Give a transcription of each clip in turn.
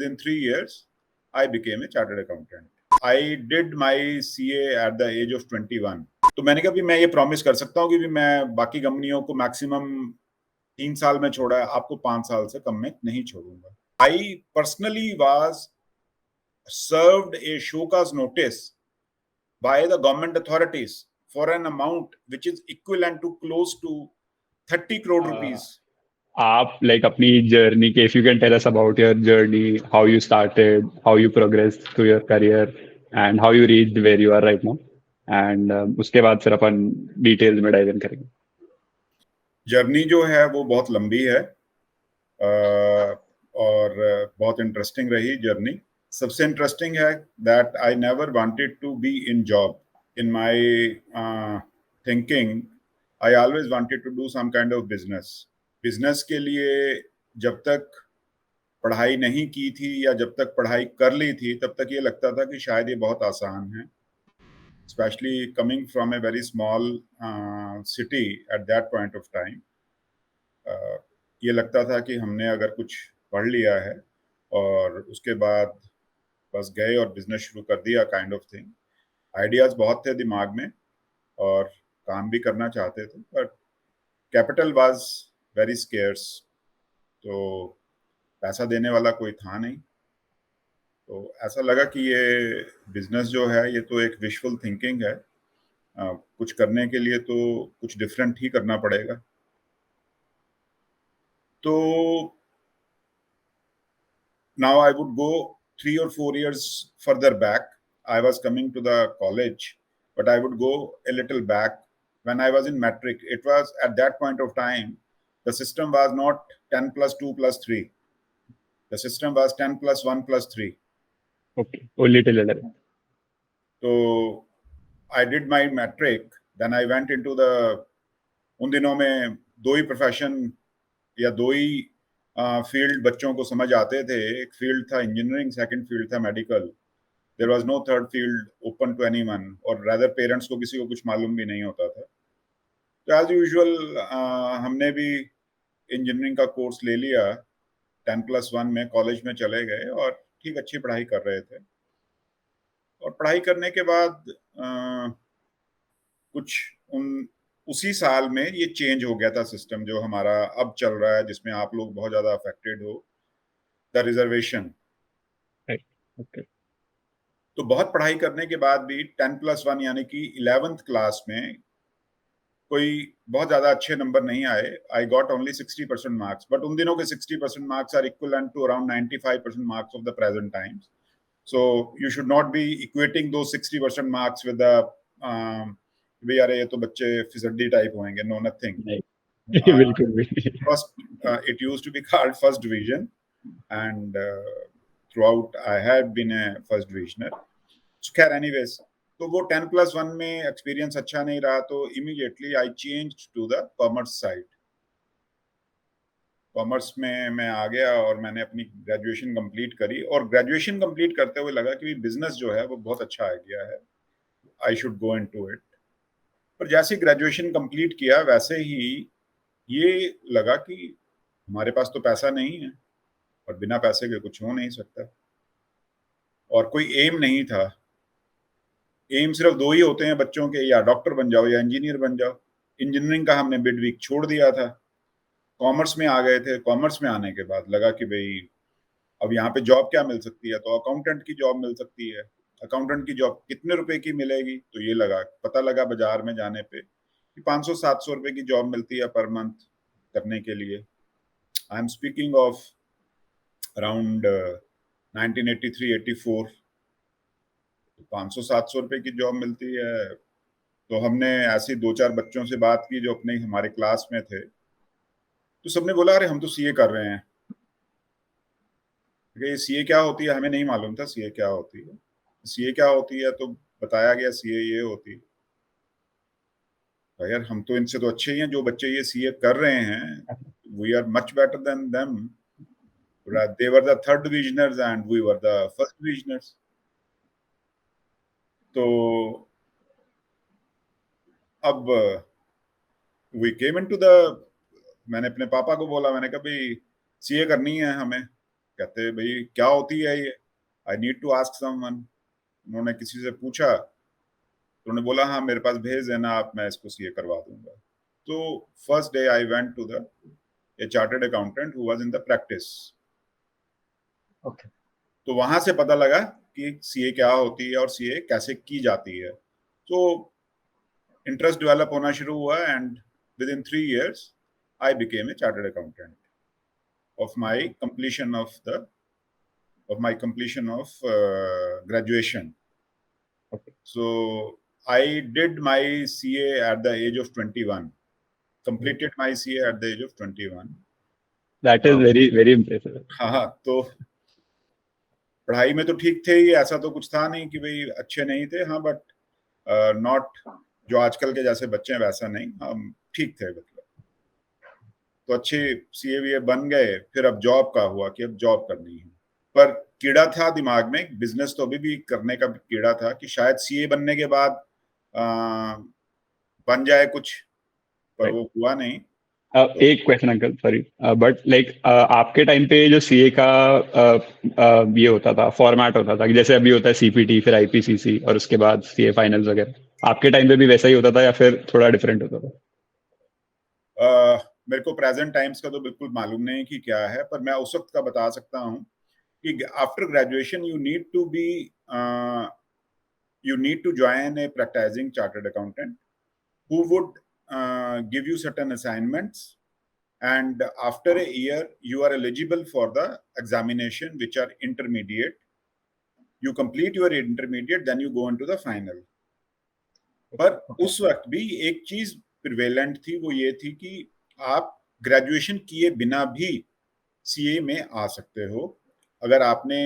within 3 years I became a chartered accountant. I did my CA at the age of 21. तो मैंने कहा भी मैं ये प्रॉमिस कर सकता हूँ कि भी मैं बाकी कंपनियों को मैक्सिमम 3 साल में छोड़ा है, आपको 5 साल से कम में नहीं छोड़ूंगा. I personally was served a show cause notice by the government authorities for an amount which is equivalent to close to 30 crore rupees. आप like अपनी journey के if you can tell us about your journey, how you started, how you progressed through your career and how you reached where you are right now, and उसके बाद फिर अपन details में dive in करेंगे. Journey जो है वो बहुत लंबी है और बहुत इंटरेस्टिंग रही जर्नी. सबसे इंटरेस्टिंग है that I never wanted to be in job. In my thinking I always wanted to do some kind of business. Business के लिए जब तक पढ़ाई नहीं की थी या जब तक पढ़ाई कर ली थी तब तक ये लगता था कि शायद ये बहुत आसान है. Especially coming from a very small city at that point of time, ये लगता था कि हमने अगर कुछ पढ़ लिया है और उसके बाद बस गए और बिजनेस शुरू कर दिया काइंड ऑफ थिंग. आइडियाज बहुत थे दिमाग में और काम भी करना चाहते थे, but capital was very scarce. तो पैसा देने वाला कोई था नहीं. तो ऐसा लगा कि ये बिजनेस जो है ये तो एक विशफुल थिंकिंग है. कुछ करने के लिए तो कुछ डिफरेंट ही करना पड़ेगा. तो now I would go 3 or 4 years further back. I was coming to the college, but I would go a little back when I was in matric. It was at that point of time the system was not 10 plus 2 plus 3. The system was 10 plus 1 plus 3. Okay, only till 11. So I did my matric, then I went into the, उन दिनों में दो ही profession या दो ही field बच्चों को समझ आते थे. एक फील्ड था इंजीनियरिंग, सेकंड फील्ड था medical. There was no third field open to anyone, और रादर पेरेंट्स को किसी को कुछ मालूम भी नहीं होता था. तो एज यूजुअल हमने भी इंजीनियरिंग का कोर्स ले लिया. 10+1 में कॉलेज में चले गए और ठीक अच्छी पढ़ाई कर रहे थे. और पढ़ाई करने के बाद कुछ उसी साल में ये चेंज हो गया था सिस्टम जो हमारा अब चल रहा है, जिसमें आप लोग बहुत ज्यादा अफेक्टेड हो, द रिजर्वेशन. Okay. तो बहुत पढ़ाई करने के बाद भी 10+1 यानी कि 11th क्लास में कोई बहुत ज्यादा अच्छे नंबर नहीं आए. I got only 60% marks, but उन दिनों के 60% marks are equivalent to around 95% marks of the present times. So you should not be equating those 60% marks with the भी यार ये तो बच्चे फिजड्डी टाइप होंगे. No, nothing. बिल्कुल भी. First, it used to be called first division, and throughout I had been a first divisioner. So खैर anyways, तो वो 10+1 में एक्सपीरियंस अच्छा नहीं रहा, तो immediately I changed to the commerce side. Commerce में मैं आ गया और मैंने अपनी ग्रेजुएशन कंप्लीट करी. और ग्रेजुएशन कंप्लीट करते हुए लगा कि बिजनेस जो है वो बहुत अच्छा आइडिया है, I should go into it. पर जैसे ग्रेजुएशन कंप्लीट किया वैसे ही ये लगा कि हमारे पास तो पैसा नहीं है और बिना पैसे के कुछ हो नहीं सकता, और कोई एम नहीं था. एम सिर्फ दो ही होते हैं बच्चों के, या डॉक्टर बन जाओ या इंजीनियर बन जाओ. इंजीनियरिंग का हमने मिड वीक छोड़ दिया था, कॉमर्स में आ गए थे. कॉमर्स में आने के बाद लगा कि भाई अब यहाँ पे जॉब क्या मिल सकती है, तो अकाउंटेंट की जॉब मिल सकती है. अकाउंटेंट की जॉब कितने रुपए की मिलेगी, तो ये पता लगा बाजार में जाने पे कि 500-700 रुपए की जॉब मिलती है पर मंथ करने के लिए. I am speaking of around 1983-84. 500-700 रुपए की जॉब मिलती है. तो हमने ऐसे 2-4 बच्चों से बात की जो अपने हमारे क्लास में थे, तो सबने बोला अरे हम तो सीए कर रहे हैं. ये सीए क्या होती है, हमें नहीं मालूम था सीए क्या होती है. सीए क्या होती है तो बताया गया सीए ये होती है. तो यार हम तो इनसे तो अच्छे ही हैं जो बच्चे ये सीए कर रहे हैं. We are much better than them. They were the third divisioners and we were the first divisioners. तो अब वी केम इनटू द, मैंने अपने पापा को बोला, मैंने कहा भाई सीए करनी है हमें. कहते भाई क्या होती है ये, I need to ask someone. उन्होंने किसी से पूछा तो उन्होंने बोला हाँ मेरे पास भेज देना आप, मैं इसको सीए करवा दूंगा। तो first day I went to the a chartered accountant who was in the practice. Okay. तो वहां से पता लगा कि सीए क्या होती है और सीए कैसे की जाती है। तो इंटरेस्ट डेवलप होना शुरू हुआ and with in 3 years I became a chartered accountant of my completion of the of my completion of graduation. Okay. So I did my CA at the age of 21. Completed my CA at the age of 21. That is very very impressive. हाँ, तो पढ़ाई में तो ठीक थे ही, ऐसा तो कुछ था नहीं कि भाई अच्छे नहीं थे, हाँ, बट नॉट जो आजकल के जैसे बच्चे हैं वैसा नहीं, हम ठीक थे मतलब। तो अच्छे सीए बन गए, फिर अब जॉब का हुआ कि अब जॉब करनी है। पर कीड़ा था दिमाग में, बिजनेस तो अभी भी करने का कीड़ा था कि शायद सीए बनने के बाद बन जाए कुछ, पर वो हुआ नहीं। एक question uncle, sorry, but like आपके टाइम पे जो सीए का ये होता था, फॉर्मेट होता था कि जैसे अभी होता है सीपीटी, फिर आईपीसीसी और उसके बाद सीए फाइनल्स वगैरह, आपके टाइम पे भी वैसा ही होता था या फिर थोड़ा डिफरेंट होता था? मेरे को प्रेजेंट टाइम्स का तो बिल्कुल मालूम नहीं कि क्या है, पर मैं उस वक्त का बता सकता हूँ कि after graduation you need to join a practicing chartered accountant who would give you certain assignments, and after a year you are eligible for the examination which are intermediate. You complete your intermediate, then you go into the final. पर उस वक्त भी एक चीज prevalent थी, वो ये थी कि आप ग्रेजुएशन किए बिना भी सीए में आ सकते हो। अगर आपने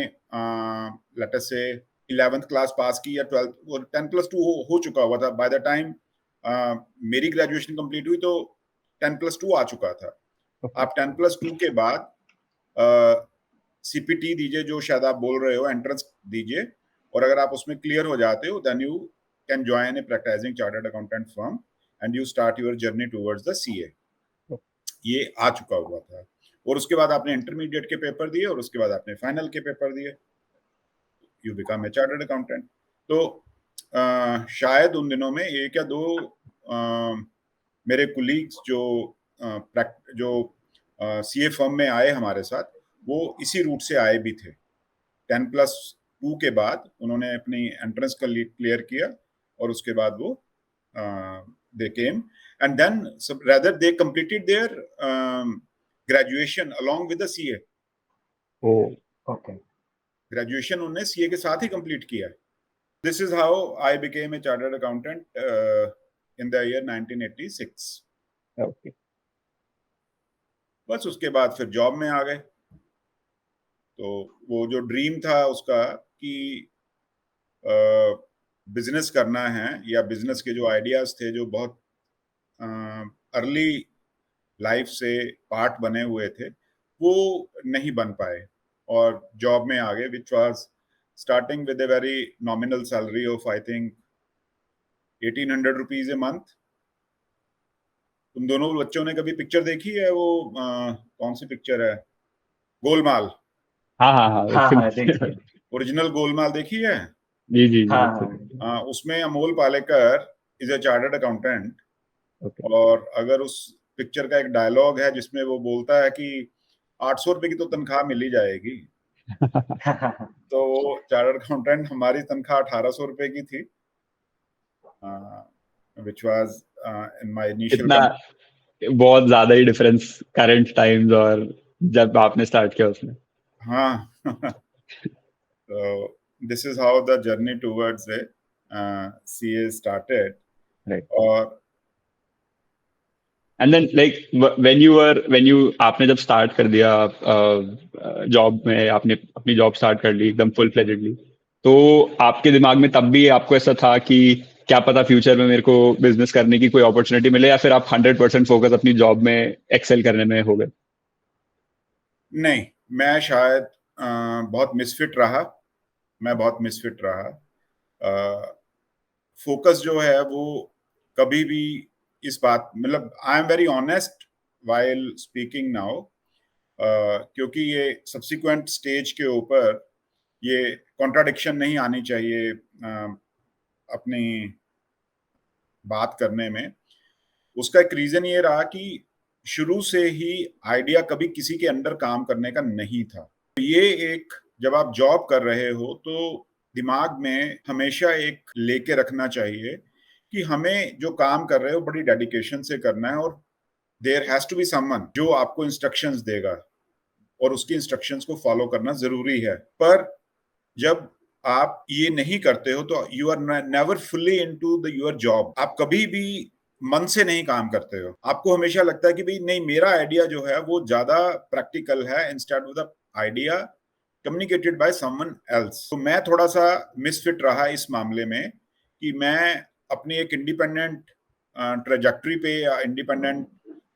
लेट अस से 11th क्लास पास की या 12th और 10+2 हो चुका हुआ था बाय द टाइम मेरी ग्रेजुएशन कंप्लीट हुई, तो 10+2 आ चुका था। आप 10+2 के बाद सीपीटी दीजिए, जो शायद आप बोल रहे हो, एंट्रेंस दीजिए, और अगर आप उसमें क्लियर हो जाते हो then you can join a practicing chartered accountant firm and you start your journey towards the CA. ये आ चुका हुआ था, और उसके बाद आपने इंटरमीडिएट के पेपर दिए और उसके बाद आपने फाइनल के पेपर दिए, you become a chartered accountant. तो शायद उन दिनों में एक या दो मेरे कुलीग्स जो सीए फर्म में आए हमारे साथ, वो इसी रूट से आए भी थे। 10+2 के बाद उन्होंने अपनी एंट्रेंस क्लियर किया और उसके बाद वो they came and then rather they completed their graduation along with the CA. Oh, okay. Graduation उन्होंने CA के साथ ही complete किया। This is how I became a chartered accountant in the year 1986. okay. बस उसके बाद फिर जॉब में आ गए। तो वो जो ड्रीम था उसका कि बिजनेस करना है, या बिजनेस के जो आइडियाज थे जो बहुत अर्ली लाइफ से पार्ट बने हुए थे, वो नहीं बन पाए और जॉब में आ गए, which was starting with a very nominal salary of I think 1800 rupees a month. तुम दोनों बच्चों ने कभी पिक्चर देखी है, वो कौन सी पिक्चर है, गोलमाल? हाँ हाँ हाँ, हाँ देखिए। ओरिजिनल गोलमाल देखी है? जी जी जी, हाँ उसमें Amol Palekar is a chartered accountant, okay. और अगर उस पिक्चर का एक डायलॉग है जिसमें वो बोलता है कि 800 रुपए की तो तनख्वाह मिल ही जाएगी। तो चार्टर्ड अकाउंटेंट, हमारी तनख्वाह 1800 रुपए की थी, which was in my initial. इतना बहुत ज्यादा ही डिफरेंस करंट टाइम्स और जब आपने स्टार्ट किया उसमें। हाँ। So this is how the journey towards a CA started. Right. और and then like when you आपने जब स्टार्ट कर दिया जॉब में, आपने अपनी जॉब स्टार्ट कर ली एकदम फुल फ्लेजेडली, तो आपके दिमाग में तब भी आपको ऐसा था कि क्या पता फ्यूचर में मेरे को बिजनेस करने की कोई अपॉर्चुनिटी मिले, या फिर आप 100% फोकस अपनी जॉब में एक्सेल करने में हो गए? नहीं, मैं शायद बहुत मिसफिट रहा, मैं बहुत मिसफिट रहा। फोकस जो है वो कभी भी इस बात, मतलब I am very honest while speaking now, क्योंकि ये सब्सिक्वेंट स्टेज के ऊपर ये कॉन्ट्राडिक्शन नहीं आनी चाहिए अपनी बात करने में। उसका एक रीजन ये रहा कि शुरू से ही आइडिया कभी किसी के अंडर काम करने का नहीं था। तो ये एक, जब आप जॉब कर रहे हो तो दिमाग में हमेशा एक लेके रखना चाहिए कि हमें जो काम कर रहे हो बड़ी डेडिकेशन से करना है, और there has to be someone जो आपको इंस्ट्रक्शंस देगा, और उसकी इंस्ट्रक्शंस को फॉलो करना जरूरी है। पर जब आप ये नहीं करते हो तो you are never fully into the your job. आप कभी भी मन से नहीं काम करते हो। आपको हमेशा लगता है कि भाई नहीं, मेरा आइडिया जो है वो ज्यादा प्रैक्टिकल है instead of the idea communicated by someone else. तो मैं थोड़ा सा मिसफिट रहा इस मामले में कि मैं अपनी एक इंडिपेंडेंट ट्रेजेक्टरी पे या इंडिपेंडेंट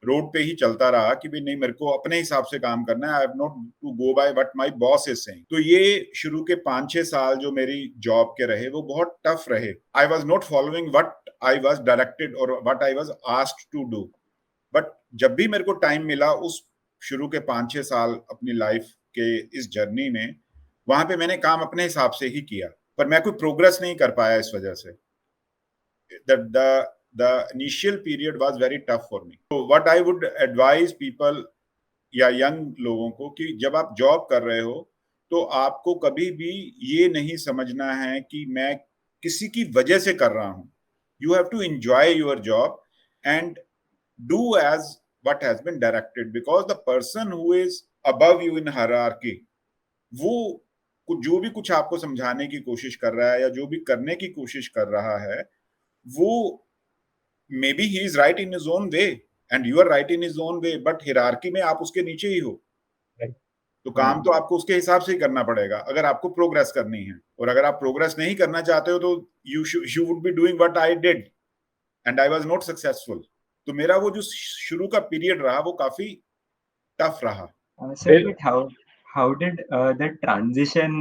रोड पे ही चलता रहा कि भाई नहीं, मेरे को अपने हिसाब से काम करना है। I have not to go by what my boss is saying. तो ये शुरू के 5-6 साल जो मेरी जॉब के रहे वो बहुत टफ रहे। I was not following what I was directed और what I was asked to do. But जब भी मेरे को टाइम मिला उस शुरू के 5-6 साल अपनी लाइफ के इस जर्नी में, वहां पे मैंने काम अपने हिसाब से ही किया, पर मैं कोई प्रोग्रेस नहीं कर पाया इस वजह से। The initial period was very tough for me. So what I would advise people या यंग लोगों को कि जब आप जॉब कर रहे हो तो आपको कभी भी ये नहीं समझना है कि मैं किसी की वजह से कर रहा हूं। You have to enjoy your job and do as what has been directed, because the person who is above you in hierarchy, वो जो भी कुछ आपको समझाने की कोशिश कर रहा है या जो भी करने की कोशिश कर रहा है, वो may be he is right in his own way and you are right in his own way, but hierarchy में आप उसके नीचे ही हो। तो काम तो आपको उसके हिसाब से ही करना पड़ेगा अगर आपको प्रोग्रेस करनी है। और अगर आप प्रोग्रेस नहीं करना चाहते हो तो you would be doing what I did and I was not successful. तो मेरा वो जो शुरू का पीरियड रहा वो काफी टफ रहा। Sir, but how did the transition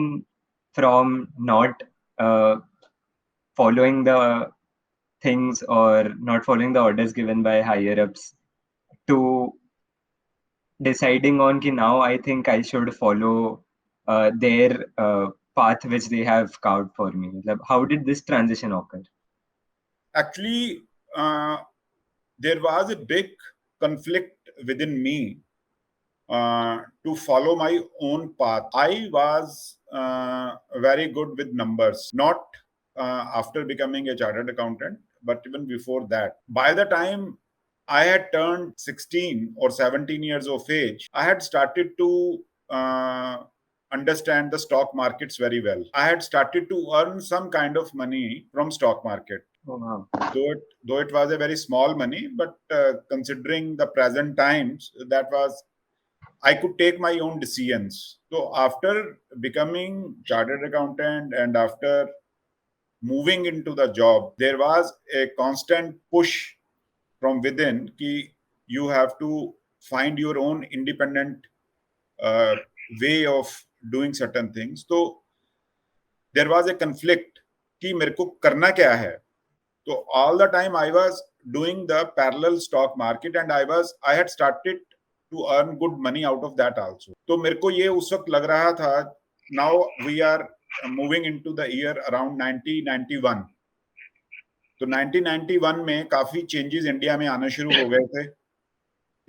from not following the things or not following the orders given by higher ups to deciding on ki now I think I should follow their path which they have carved for me? Like, how did this transition occur? Actually, there was a big conflict within me to follow my own path. I was very good with numbers, not after becoming a chartered accountant, but even before that. By the time I had turned 16 or 17 years of age, I had started to understand the stock markets very well. I had started to earn some kind of money from stock market. Oh, wow. Though it was a very small money, but considering the present times, that was, I could take my own decisions. So after becoming chartered accountant and after moving into the job, there was a constant push from within कि you have to find your own independent way of doing certain things. So there was a conflict कि मेरे को करना क्या है। So all the time I was doing the parallel stock market and I had started to earn good money out of that also. तो मेरे को ये उस वक्त लग रहा था, now we are moving into the year around 1991. तो 1991 में काफी चेंजेस इंडिया में आना शुरू हो गए थे।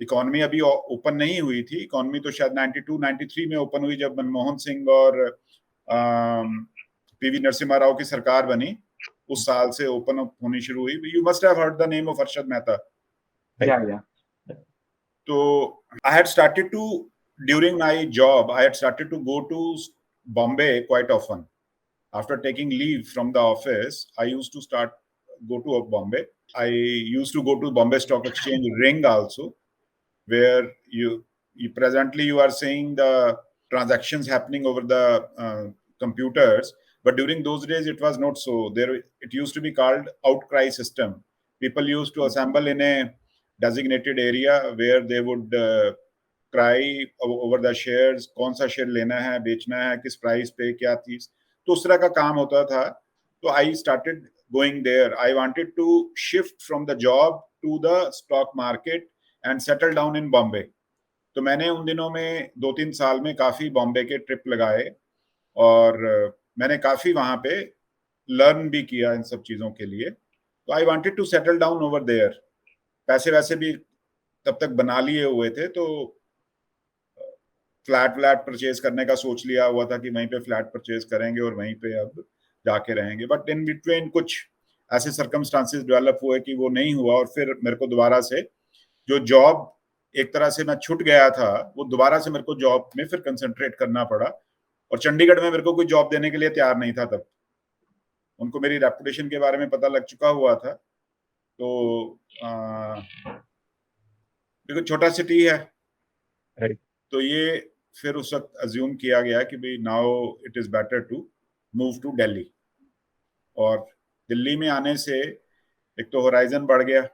इकोनॉमी अभी ओपन नहीं हुई थी। इकोनॉमी तो शायद 92-93 में ओपन हुई जब मनमोहन सिंह और पीवी नरसिम्हा राव की सरकार बनी। उस साल से ओपन अप होनी शुरू हुई। You must have heard the name of Arshad Mehta. Yeah. तो I had started to, during my job I had started to go to Bombay quite often. After taking leave from the office I used to start go to Bombay. I used to go to Bombay Stock Exchange ring also, where you presently you are seeing the transactions happening over the computers, but during those days it was not so. There it used to be called outcry system. People used to assemble in a designated area where they would cry over the shares, कौन सा share लेना है, बेचना है, किस price पे, क्या चीज। तो उस तरह का काम होता था। तो I started going there. I wanted to shift from the job to the stock market and settle down in Bombay. तो मैंने उन दिनों में 2-3 साल में काफ़ी बॉम्बे के ट्रिप लगाए और मैंने काफ़ी वहाँ पे लर्न भी किया इन सब चीज़ों के लिए। तो I wanted to settle down over there. पैसे वैसे भी तब तक बना लिए हुए थे, तो फ्लैट व्लैट परचेज करने का सोच लिया हुआ था कि वहीं पे फ्लैट परचेज करेंगे और वहीं पे अब जाके रहेंगे। बट इन बिटवीन कुछ ऐसे सर्कमस्टांसेस डेवलप हुए कि वो नहीं हुआ, और फिर मेरे को दोबारा से जो जॉब एक तरह से मैं छूट गया था, वो दोबारा से मेरे को जॉब में फिर कंसंट्रेट करना पड़ा। और चंडीगढ़ में मेरे को कोई जॉब देने के लिए तैयार नहीं था तब। उनको मेरी रेपुटेशन के बारे में पता लग चुका हुआ था। तो देखो छोटा सिटी है, राइट। तो ये फिर उस वक्त अज्यूम किया गया कि भाई now it is better to move to Delhi. और दिल्ली में आने से एक तो होराइजन बढ़ गया,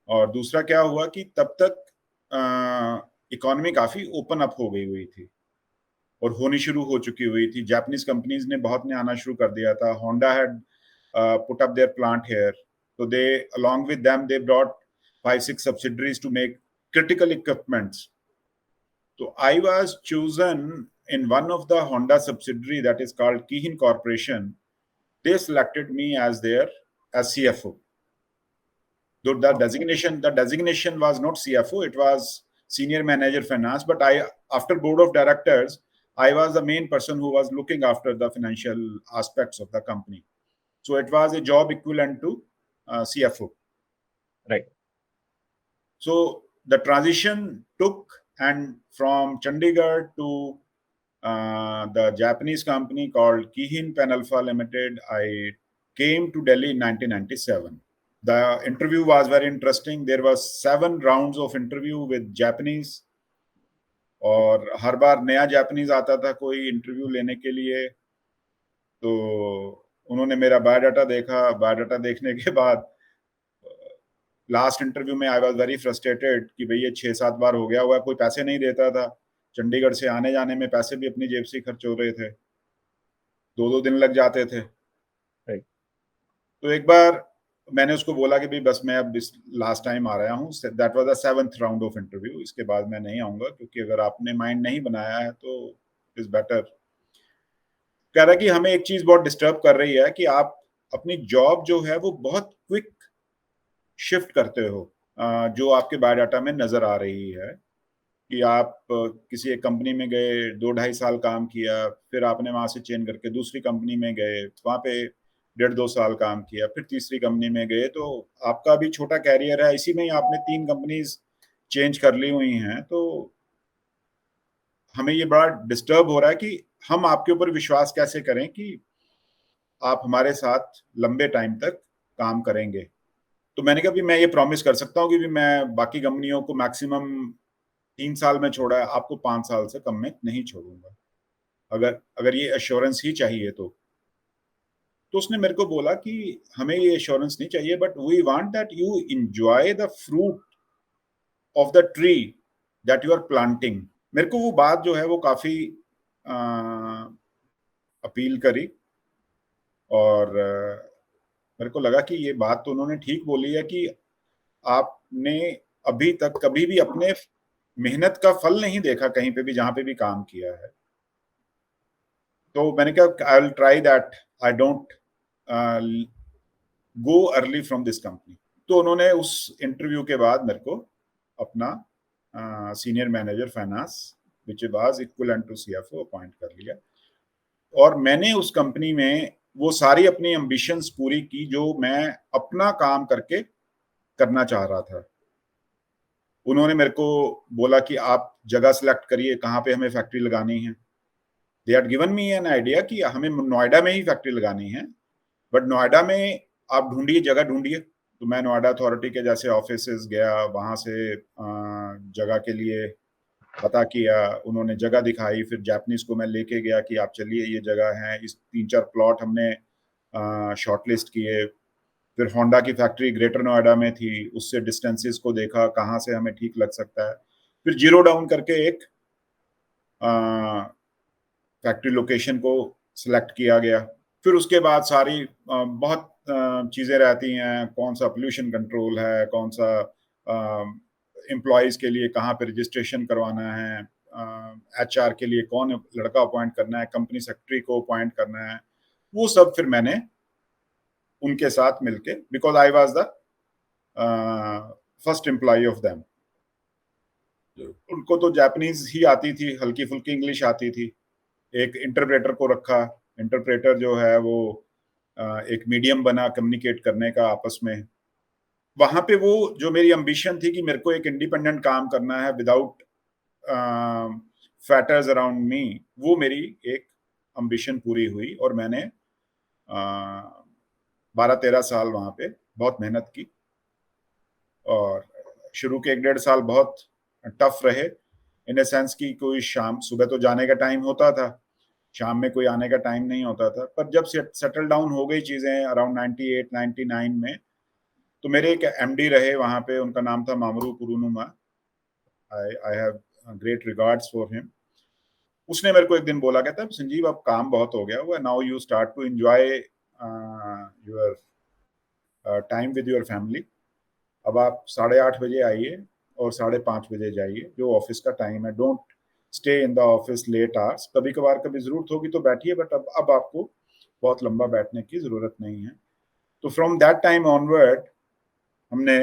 और दूसरा क्या हुआ कि तब तक इकोनॉमी काफी ओपन अप हो गई हुई थी और होनी शुरू हो चुकी हुई थी। जापानीज कंपनीज ने बहुत ने आना शुरू कर दिया था। Honda had put up there plant here, तो दे along with them they brought 5-6 subsidiaries to make critical equipments. So I was chosen in one of the Honda subsidiary that is called Kihin Corporation. They selected me as their as CFO. Though the designation was not CFO, it was senior manager finance. But after board of directors, I was the main person who was looking after the financial aspects of the company. So it was a job equivalent to CFO. Right. So the transition took, and from Chandigarh to the Japanese company called Kihin Penalpha Limited, I came to Delhi in 1997. The interview was very interesting. There was 7 rounds of interview with Japanese, और हर बार नया Japanese आता था कोई interview लेने के लिए। तो उन्होंने मेरा बायोडाटा देखा। बायोडाटा देखने के बाद लास्ट इंटरव्यू में आई वाज वेरी फ्रस्ट्रेटेड कि भाई ये 6-7 बार हो गया हुआ, कोई पैसे नहीं देता था। चंडीगढ़ से आने जाने में पैसे भी अपनी जेब से खर्च हो रहे थे, 2-2 दिन लग जाते थे। Right. तो एक बार मैंने उसको बोला कि भाई बस मैं अब लास्ट टाइम आ रहा हूँ। That was the 7th round of interview. इसके बाद मैं नहीं आऊंगा, क्योंकि अगर आपने माइंड नहीं बनाया है तो इज बेटर। कह रहा कि हमें एक चीज बहुत डिस्टर्ब कर रही है कि आप अपनी जॉब जो है वो बहुत क्विक शिफ्ट करते हो, जो आपके बायोडाटा में नजर आ रही है कि आप किसी एक कंपनी में गए, 2-2.5 साल काम किया, फिर आपने वहां से चेंज करके दूसरी कंपनी में गए, वहां पे 1.5-2 साल काम किया, फिर तीसरी कंपनी में गए। तो आपका भी छोटा कैरियर है, इसी में ही आपने 3 कंपनीज चेंज कर ली हुई हैं। तो हमें ये बड़ा डिस्टर्ब हो रहा है कि हम आपके ऊपर विश्वास कैसे करें कि आप हमारे साथ लंबे टाइम तक काम करेंगे। तो मैंने कहा भी मैं ये प्रॉमिस कर सकता हूँ कि भी मैं बाकी कंपनियों को मैक्सिमम 3 साल में छोड़ा है, आपको 5 साल से कम में नहीं छोड़ूंगा, अगर अगर ये एश्योरेंस ही चाहिए तो उसने मेरे को बोला कि हमें ये एश्योरेंस नहीं चाहिए, but we want that you enjoy the fruit of the tree that you are planting. मेरे को वो बात जो है वो काफी अपील करी, और मेरे को लगा कि ये बात तो उन्होंने ठीक बोली है कि आपने अभी तक कभी भी अपने मेहनत का फल नहीं देखा कहीं पे भी, जहां पे भी काम किया है। तो मैंने कहा I will try that, I don't go early from this company. तो उन्होंने उस इंटरव्यू के बाद मेरे को अपना senior manager finance which was equivalent to CFO appoint कर लिया, और मैंने उस कंपनी में वो सारी अपनी एम्बिशंस पूरी की जो मैं अपना काम करके करना चाह रहा था। उन्होंने मेरे को बोला कि आप जगह सेलेक्ट करिए कहाँ पे हमें फैक्ट्री लगानी है। They had given me an idea कि हमें नोएडा में ही फैक्ट्री लगानी है, बट नोएडा में आप ढूंढिए, जगह ढूंढिए। तो मैं नोएडा अथॉरिटी के जैसे ऑफिसेस गया, वहां से जगह के लिए पता किया, उन्होंने जगह दिखाई, फिर जापानीज को मैं लेके गया कि आप चलिए ये जगह है। इस 3-4 प्लॉट हमने शॉर्टलिस्ट किए। फिर होंडा की फैक्ट्री ग्रेटर नोएडा में थी, उससे डिस्टेंसेस को देखा कहाँ से हमें ठीक लग सकता है। फिर जीरो डाउन करके एक फैक्ट्री लोकेशन को सिलेक्ट किया गया। फिर उसके बाद सारी बहुत चीज़ें रहती हैं, कौन सा पोल्यूशन कंट्रोल है, कौन सा एम्प्लॉयज़ के लिए कहाँ पे रजिस्ट्रेशन करवाना है, HR के लिए कौन लड़का अपॉइंट करना है, कंपनी सेक्रेटरी को अपॉइंट करना है, वो सब फिर मैंने उनके साथ मिलके, because I was the first employ of them. उनको तो जापानीज ही आती थी, हल्की फुल्की इंग्लिश आती थी। एक इंटरप्रेटर को रखा, इंटरप्रेटर जो है वो एक मीडियम बना कम्युनिकेट करने का आपस में। वहां पे वो जो मेरी एम्बिशन थी कि मेरे को एक इंडिपेंडेंट काम करना है विदाउट फैटर्स अराउंड मी, वो मेरी एक एम्बिशन पूरी हुई और मैंने 12-13 साल वहां पे बहुत मेहनत की। और शुरू के 1-1.5 साल बहुत टफ रहे, इन ए सेंस की कोई शाम सुबह तो जाने का टाइम होता था, शाम में कोई आने का टाइम नहीं होता था। पर जब सेटल डाउन हो गई चीज़ें अराउंड 98-99 में, तो मेरे एक एमडी रहे वहाँ पे, उनका नाम था Mamru Kurunuma. I have great regards for him. उसने मेरे को एक दिन बोला, कहता संजीव अब काम बहुत हो गया हुआ, now you start to enjoy your time with your family. अब आप 8:30 बजे आइए और 5:30 बजे जाइए, जो ऑफिस का टाइम है। Don't stay in the office late hours. कभी कभार कभी जरूरत होगी तो बैठिए, बट अब आपको बहुत लंबा बैठने की जरूरत नहीं है। तो फ्रॉम दैट टाइम ऑनवर्ड हमने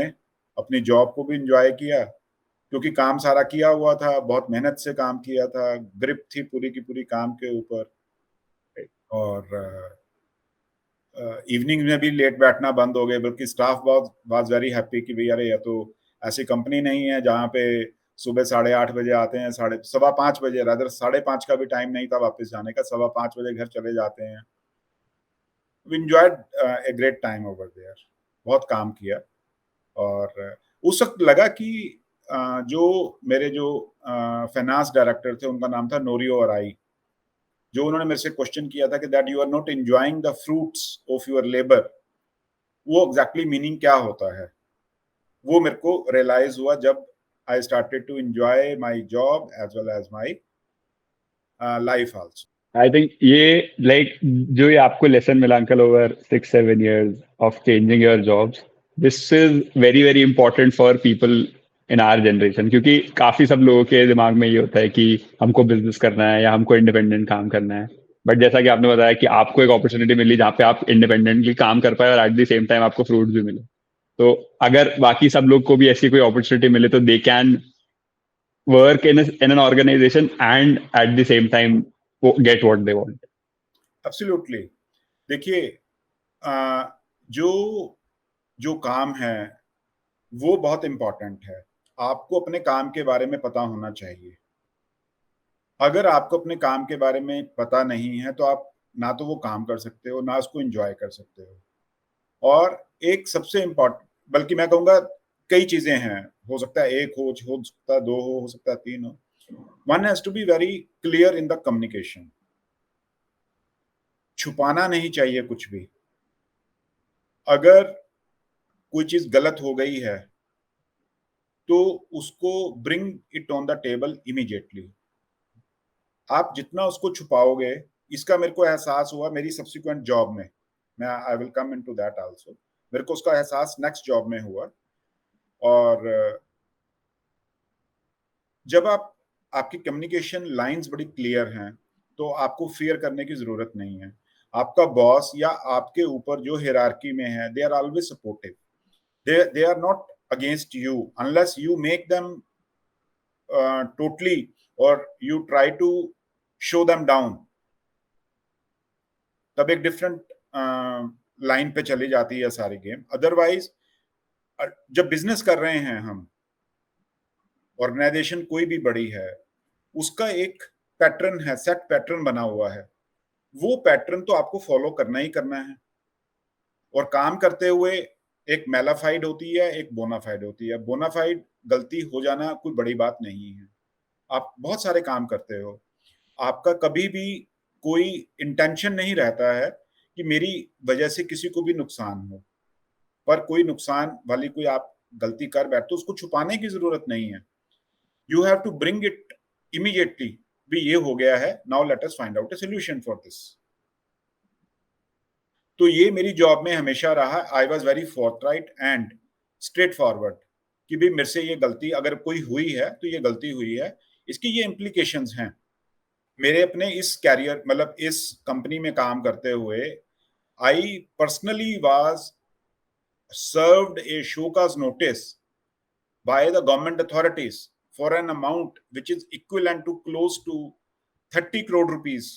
अपनी जॉब को भी इंजॉय किया, क्योंकि काम सारा किया हुआ था, बहुत मेहनत से काम किया था, ग्रिप थी पूरी की पूरी काम के ऊपर। और इवनिंग में भी लेट बैठना बंद हो गए, बल्कि स्टाफ बहुत वाज वेरी हैप्पी कि भैया अरे ये तो ऐसी कंपनी नहीं है जहाँ पे सुबह 8:30 बजे आते हैं, 5:15 बजे, रादर 5:30 का भी टाइम नहीं था वापस जाने का, 5:15 बजे घर चले जाते हैं। We enjoyed a great time over there, बहुत काम किया। और उस वक्त लगा कि जो मेरे जो फाइनेंस डायरेक्टर थे उनका नाम था नोरियो अराई, जो उन्होंने मेरे से क्वेश्चन किया था कि that you are not enjoying the fruits of your labour, वो एग्जैक्टली मीनिंग क्या होता है, वो मेरे को रियलाइज हुआ जब I started to enjoy my job as well as my life also. I think ये लाइक जो ये आपको लेसन मिला uncle over 6-7 years of changing your jobs, this is very very important for people in our generation, क्योंकि काफी सब लोगों के दिमाग में ये होता है कि हमको बिजनेस करना है या हमको इंडिपेंडेंट काम करना है। बट जैसा कि आपने बताया कि आपको एक अपॉर्चुनिटी मिली जहाँ पे आप इंडिपेंडेंटली काम कर पाए और एट द सेम टाइम आपको फ्रूट भी मिले। तो अगर बाकी सब लोग को भी ऐसी कोई अपॉर्चुनिटी मिले तो they can work in an organization and at the same time get what they want. Absolutely. देखिए जो जो काम है वो बहुत इंपॉर्टेंट है, आपको अपने काम के बारे में पता होना चाहिए। अगर आपको अपने काम के बारे में पता नहीं है तो आप ना तो वो काम कर सकते हो, ना उसको एंजॉय कर सकते हो। और एक सबसे इम्पोर्टेंट, बल्कि मैं कहूँगा कई चीजें हैं, हो सकता है एक हो सकता है दो हो सकता है तीन हो। One has to be very clear in the communication. छुपाना नहीं चाहिए कुछ भी। अगर कोई चीज गलत हो गई है तो उसको bring it on the table immediately. आप जितना उसको छुपाओगे, इसका मेरे को एहसास हुआ मेरी सब्सिक्वेंट जॉब में, मैं I will come into that also. मेरे को उसका एहसास नेक्स्ट जॉब में हुआ। और जब आपकी कम्युनिकेशन लाइंस बड़ी क्लियर हैं तो आपको फियर करने की जरूरत नहीं है। आपका बॉस या आपके ऊपर जो हियरार्की में है, they are always supportive, they are not against you unless you make them totally or you try to show them down, तब एक डिफरेंट लाइन पे चली जाती है सारी गेम। अदरवाइज जब बिजनेस कर रहे हैं हम, ऑर्गेनाइजेशन कोई भी बड़ी है, उसका एक पैटर्न है, सेट पैटर्न बना हुआ है, वो पैटर्न तो आपको फॉलो करना ही करना है। और काम करते हुए एक मेलाफाइड होती है, एक बोनाफाइड होती है। बोनाफाइड गलती हो जाना कोई बड़ी बात नहीं है। आप बहुत सारे काम करते हो, आपका कभी भी कोई इंटेंशन नहीं रहता है कि मेरी वजह से किसी को भी नुकसान हो। पर कोई नुकसान वाली कोई आप गलती कर बैठे तो उसको छुपाने की जरूरत नहीं है। You have to bring it immediately, भी ये हो गया है, now let us find out a solution for this. तो ये मेरी जॉब में हमेशा रहा। I was very forthright and straightforward कि भी मेरे से ये गलती अगर कोई हुई है तो ये गलती हुई है, इसकी ये इम्प्लीकेशंस हैं। मेरे अपने इस कैरियर मतलब इस कंपनी में काम करते हुए I personally was served a show cause notice by the government authorities for an amount which is equivalent to close to 30 crore rupees,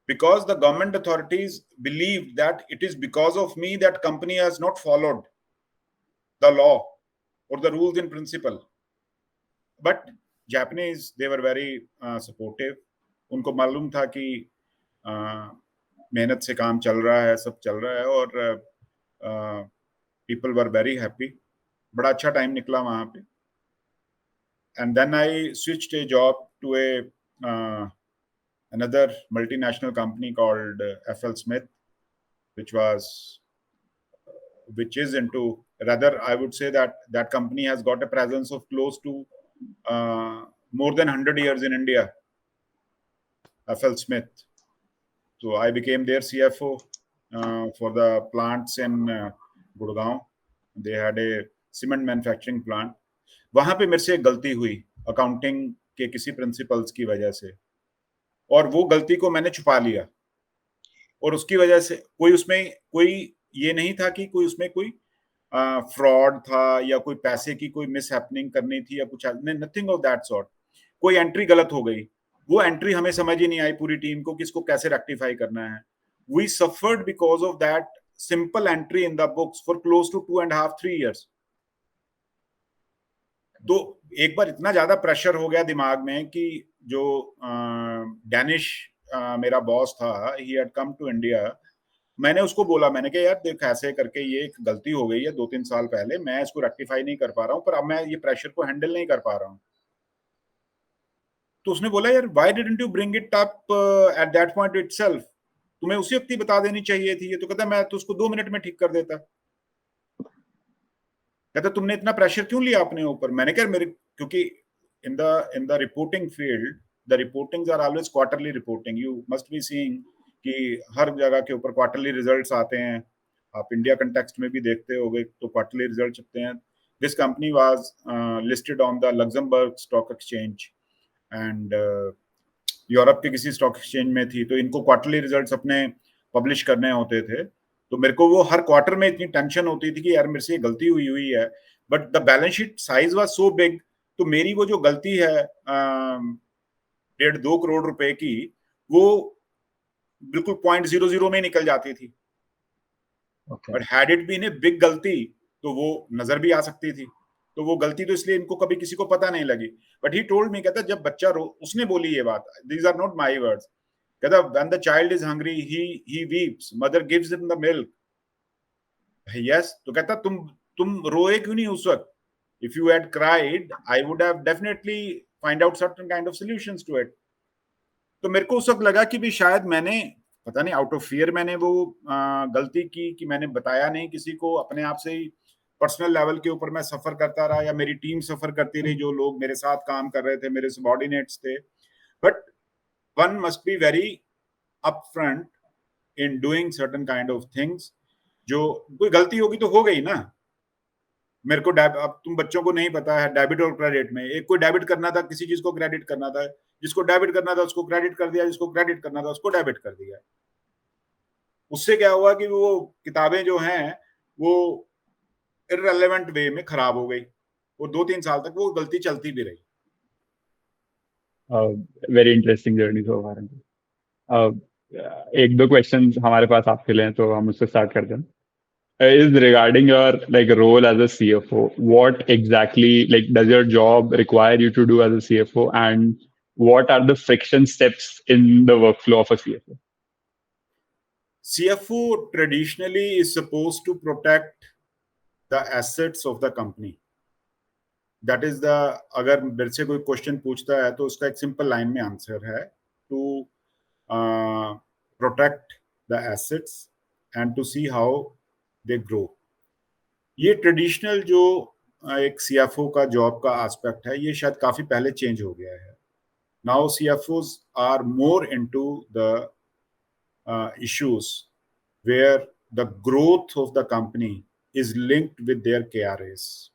because the government authorities believed that it is because of me that company has not followed the law or the rules in principle. But Japanese, they were very supportive. उनको मालूम था कि मेहनत से काम चल रहा है, सब चल रहा है, और पीपल वर वेरी हैप्पी। बड़ा अच्छा टाइम निकला वहां पे। And then I switched a job to a another multinational company called FL Smith, which was which is into, rather I would say that that company has got a presence of close to more than 100 years in India, FL Smith. So I became their CFO for the plants in Gurgaon. They had a cement manufacturing plant. वहां पे मेरे से एक गलती हुई accounting के किसी principles की वजह से, और वो गलती को मैंने छुपा लिया, और उसकी वजह से कोई उसमें कोई ये नहीं था कि कोई उसमें कोई फ्रॉड था या कोई पैसे की कोई मिस हैपनिंग करनी थी या कुछ, नथिंग ऑफ दैट सॉर्ट। कोई एंट्री गलत हो गई, वो एंट्री हमें समझ ही नहीं आई पूरी टीम को किसको कैसे रेक्टिफाई करना है। We suffered because of that simple entry in the books for close to 2.5-3 years। तो एक बार इतना ज्यादा प्रेशर हो गया दिमाग में कि जो डैनिश मेरा बॉस था, he had come to India. मैंने उसको बोला, मैंने कहा यार देख ऐसे करके ये एक गलती हो गई है 2-3 साल पहले, मैं इसको रेक्टिफाई नहीं कर पा रहा हूँ, पर अब मैं ये प्रेशर को हैंडल नहीं कर पा रहा हूँ। तो उसने बोला यार why didn't you bring it up at that point itself, तुम्हें उसी वक्त ही बता देनी चाहिए थी। ये तो कहता मैं तो उसको 2 मिनट में ठीक कर देता। कहता तुमने इतना प्रेशर क्यों लिया अपने ऊपर। मैंने कहा मेरे, क्योंकि in the reporting field the reportings are always quarterly reporting. You must be seeing कि हर जगह के ऊपर क्वार्टरली रिजल्ट्स आते हैं। आप इंडिया कंटेक्स्ट में भी देखते होगे तो क्वार्टरली रिजल्ट छपते हैं। This company was listed on the Luxembourg stock exchange and Europe के किसी स्टॉक एक्सचेंज में थी, तो इनको क्वार्टरली रिजल्ट्स अपने पब्लिश करने होते थे। तो मेरे को वो हर क्वार्टर में इतनी टेंशन होती थी कि यार मेरे से ये गलती हुई हुई है, but the balance sheet size was so big. तो मेरी वो जो गलती है 1.5-2 करोड़ रुपए की, वो बिल्कुल 0.00 में निकल जाती थी। But had it been a big गलती तो वो नजर भी आ सकती थी। तो वो गलती तो इसलिए इनको कभी किसी को पता नहीं लगी। बट ही टोल्ड मी, कहता जब बच्चा रो, उसने बोली ये बात, these are not my words, कहता when the child is hungry he weeps, mother gives him the milk। yes, तो कहता तुम रोए क्यों नहीं उस वक्त। if you had cried I would have definitely find out certain kind of solutions to it। तो मेरे को उस वक्त लगा कि भी शायद मैंने पता नहीं आउट ऑफ फियर मैंने वो गलती की कि मैंने बताया नहीं किसी को, अपने आप से ही पर्सनल लेवल के ऊपर मैं सफर करता रहा या मेरी टीम सफर करती रही, जो लोग मेरे साथ काम कर रहे थे मेरे सबॉर्डिनेट्स थे। But one must be very upfront in doing certain kind of things। जो कोई गलती होगी तो हो गई ना। मेरे को अब तुम बच्चों को नहीं पता है डेबिट और क्रेडिट में, एक को डेबिट करना था, किसी चीज को क्रेडिट करना था, जिसको डेबिट करना था उसको क्रेडिट कर दिया, जिसको क्रेडिट करना था उसको डेबिट कर दिया। उससे क्या हुआ कि वो किताबें जो हैं वो इररेलेवेंट वे में खराब हो गई, और 2-3 साल तक वो गलती चलती भी रही। वेरी इंटरेस्टिंग जर्नी सो फार। एक दो क्वेश्चन हमारे पास आपके लिए हैं, तो हम उससे स्टार्ट करते हैं। Is regarding your like role as a CFO. What exactly like does your job require you to do as a CFO, and what are the friction steps in the workflow of a CFO? CFO traditionally is supposed to protect the assets of the company. That is the, अगर मेरे से कोई question पूछता है तो उसका एक simple line में आंसर है to protect the assets and to see how they grow. ये ट्रेडिशनल जो एक सीएफओ का जॉब का एस्पेक्ट है, ये शायद काफी पहले चेंज हो गया है। Now CFOs are more into the issues where the growth of the company is linked with their KRAs.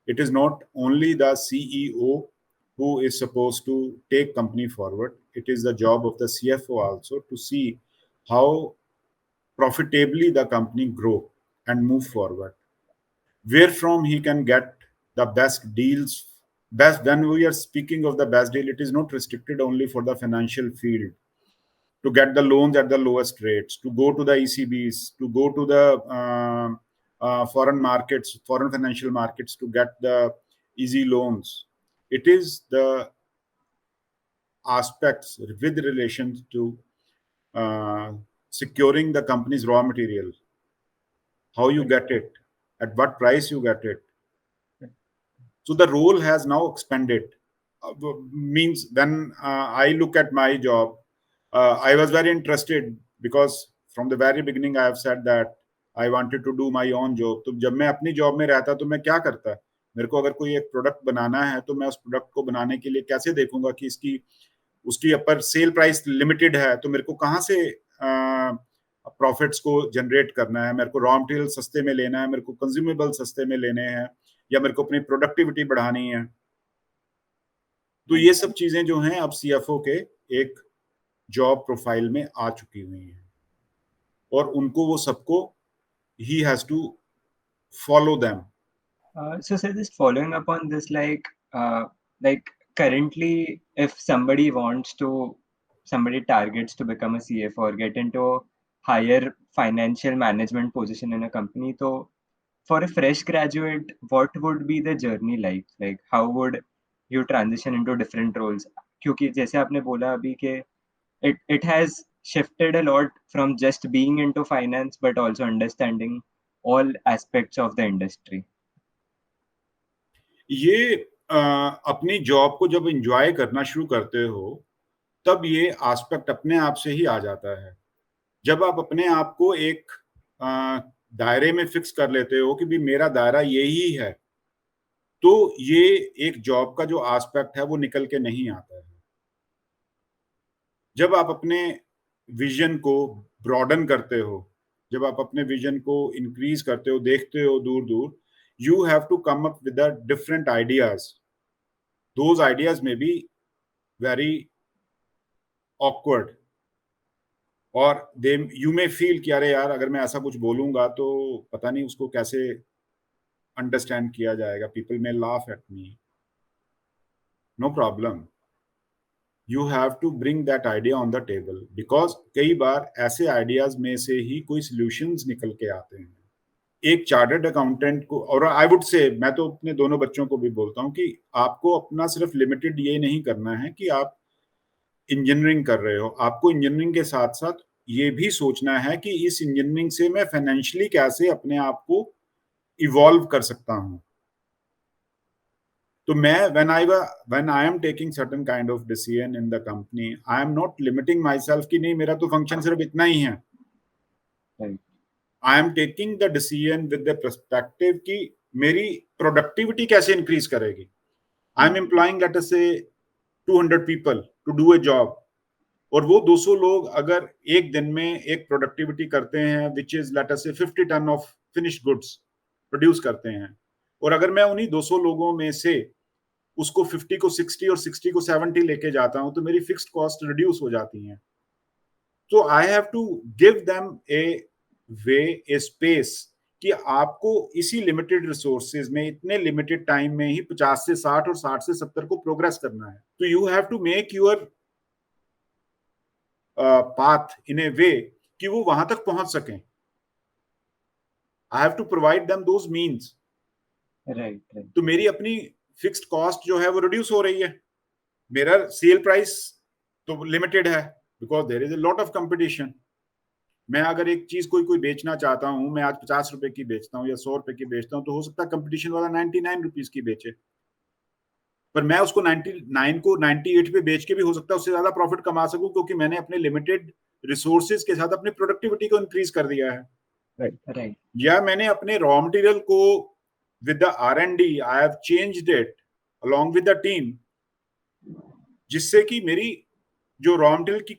It is not only the CEO who is supposed to take company forward. It is the job of the CFO also to see how profitably the company grow and move forward. Where from he can get the best deals. Best, when we are speaking of the best deal, it is not restricted only for the financial field to get the loans at the lowest rates, to go to the ECBs, to go to the foreign markets, foreign financial markets to get the easy loans. It is the aspects with relation to securing the company's raw material, how you get it, at what price you get it. So the role has now expanded. Means when I look at my job, I was very interested because from the very beginning I have said that I wanted to do my own job. तो जब मैं अपनी job में रहता तो मैं क्या करता, मेरे को अगर कोई एक प्रोडक्ट बनाना है तो मैं उस प्रोडक्ट को बनाने के लिए कैसे देखूंगा कि इसकी उसकी अपर सेल प्राइस लिमिटेड है, तो मेरे को कहाँ से प्रॉफिट्स को जनरेट करना है, मेरे को रॉ मटेरियल सस्ते में लेना है, मेरे को कंज्यूमेबल सस्ते में लेने हैं, या मेरे को अपनी प्रोडक्टिविटी बढ़ानी है. तो ये सब चीजें जो हैं अब सीएफओ के एक जॉब प्रोफाइल में आ चुकी हुई हैं और उनको वो सबको he has to follow them. So just following up on this, like currently, if somebody targets to become a CFO or get into a higher financial management position in a company, so for a fresh graduate, what would be the journey like? Like how would you transition into different roles? क्योंकि जैसे आपने बोला अभी कि it has shifted a lot from just being into finance, but also understanding all aspects of the industry. ये अपनी job को जब एंजॉय करना शुरू करते हो तब ये एस्पेक्ट अपने आप से ही आ जाता है. जब आप अपने आप को एक दायरे में फिक्स कर लेते हो कि भी मेरा दायरा यही है, तो ये एक जॉब का जो एस्पेक्ट है वो निकल के नहीं आता है. जब आप अपने विजन को ब्रॉडन करते हो, जब आप अपने विजन को इंक्रीज करते हो, देखते हो दूर दूर, you have to come up with the different ideas. Those ideas may be very awkward और they you may feel कि अरे यार अगर मैं ऐसा कुछ बोलूंगा तो पता नहीं उसको कैसे अंडरस्टैंड किया जाएगा. People may laugh at me. No problem. You have to bring that idea on the table because कई बार ऐसे आइडियाज में से ही कोई सॉल्यूशंस निकल के आते हैं. एक चार्टर्ड अकाउंटेंट को, और आई वुड से, मैं तो अपने दोनों बच्चों को भी बोलता हूं कि आपको अपना सिर्फ लिमिटेड ये नहीं करना है कि आप इंजीनियरिंग कर रहे हो. आपको इंजीनियरिंग के साथ साथ ये भी सोचना है कि इस इंजीनियरिंग से मैं फाइनेंशियली कैसे अपने आप को इवॉल्व कर सकता हूं. तो मैं when I am taking certain kind of decision in the company, I am not limiting myself कि नहीं मेरा तो फंक्शन सिर्फ इतना ही है. I am taking the decision with the perspective कि मेरी प्रोडक्टिविटी कैसे इंक्रीज करेगी. I am employing let us say 200 people to do a job, और वो 200 लोग अगर एक दिन में एक प्रोडक्टिविटी करते हैं which is let us say 50 ton of finished goods produce करते हैं, और अगर मैं उन्हीं 200 लोगों में से उसको 50 को 60 और 60 को 70 लेके जाता हूं तो मेरी फिक्स्ड कॉस्ट रिड्यूस हो जाती हैं. तो I have to give them a way, a space कि आपको इसी लिमिटेड रिसोर्सेज में इतने लिमिटेड टाइम में ही 50 से 60 और 60 से 70 को प्रोग्रेस करना है. तो you have to make your path in a way कि वो वहां तक पहुंच सकें. I have to provide them those means. Right. तो मेरी अपनी फिक्स्ड कॉस्ट जो है वो रिड्यूस हो रही है. मेरा सेल प्राइस तो लिमिटेड है because there is a lot of competition. मैं अगर एक चीज कोई बेचना चाहता हूं, मैं आज 50 रुपए की बेचता हूं या 100 रुपए की बेचता हूं, तो हो सकता है कंपटीशन वाला 99 रुपीज की बेचे, पर मैं उसको 99 को 98 पे बेच के भी हो सकता है उससे ज्यादा प्रॉफिट कमा सकूं क्योंकि मैंने अपने लिमिटेड रिसोर्सेज के साथ अपनी प्रोडक्टिविटी को इंक्रीज कर दिया है. राइट. या मैंने अपने रॉ मटेरियल को with the R&D I have changed it along with the team, जिससे कि मेरी जो रॉ मटेरियल की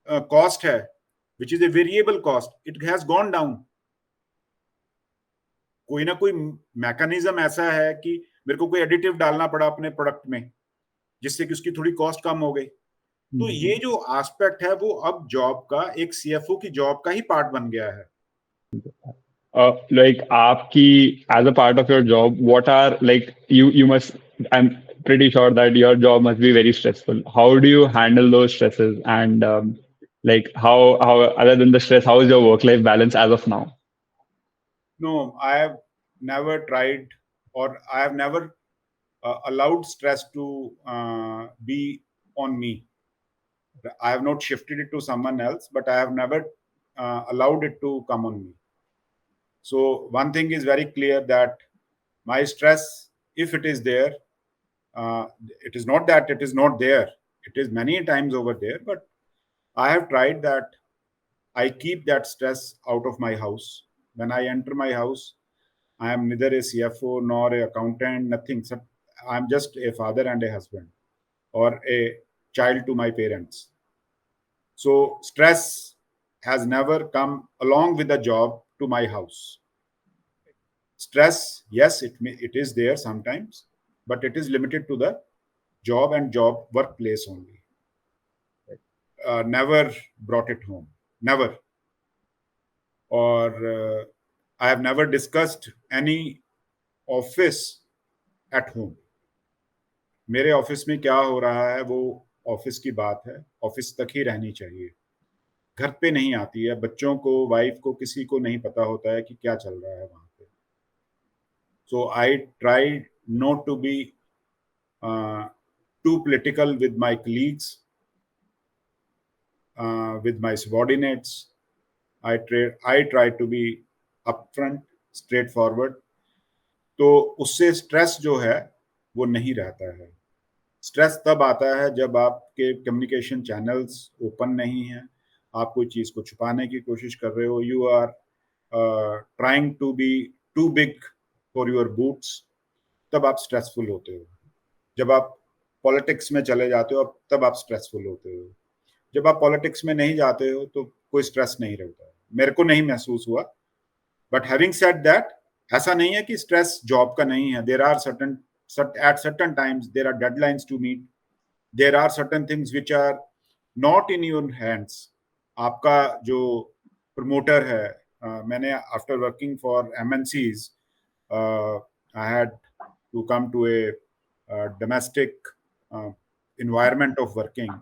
कॉस्ट है which is a variable cost, it has gone down. कोई ना कोई मैकेनिज्म ऐसा है कि मेरे को कोई एडिटिव डालना पड़ा अपने प्रोडक्ट में जिससे कि उसकी थोड़ी कॉस्ट कम हो गई। तो ये जो एस्पेक्ट है वो अब जॉब का, एक सीएफओ की जॉब का ही पार्ट बन गया है। Like आपकी as a part of your job, what are like you must, I'm pretty sure that your job must be very stressful. How do you handle those stresses? And like how other than the stress, how is your work life balance as of now? No, I have never tried, or I have never allowed stress to be on me. I have not shifted it to someone else, but I have never allowed it to come on me. So one thing is very clear, that my stress, if it is there, it is not that it is not there. It is many times over there, but I have tried that I keep that stress out of my house. When I enter my house, I am neither a CFO nor a accountant, nothing. So I'm just a father and a husband, or a child to my parents. So stress has never come along with the job to my house. Stress, yes, it is there sometimes, but it is limited to the job and job workplace only. Never brought it home, never. Or I have never discussed any office at home. मेरे office में क्या हो रहा है वो office की बात है, ऑफिस तक ही रहनी चाहिए, घर पे नहीं आती है। बच्चों को, वाइफ को, किसी को नहीं पता होता है कि क्या चल रहा है वहां पे। So I try not to be too political with my colleagues, with my subordinates. I try to be upfront, straightforward. तो उससे स्ट्रेस जो है वो नहीं रहता है। स्ट्रेस तब आता है जब आपके कम्युनिकेशन चैनल्स ओपन नहीं हैं, आप कोई चीज़ को छुपाने की कोशिश कर रहे हो, you are trying to be too big for your boots, तब आप स्ट्रेसफुल होते हो। जब आप पॉलिटिक्स में चले जाते हो तब आप स्ट्रेसफुल होते हो। जब आप पॉलिटिक्स में नहीं जाते हो तो कोई स्ट्रेस नहीं रहता है, मेरे को नहीं महसूस हुआ। बट हैविंग सेड दैट, ऐसा नहीं है कि स्ट्रेस जॉब का नहीं है। There are certain at certain times there are deadlines to meet, there are certain things which are not in your hands. आपका जो प्रमोटर है, मैंने after working for MNCs, I had to come to a domestic environment of working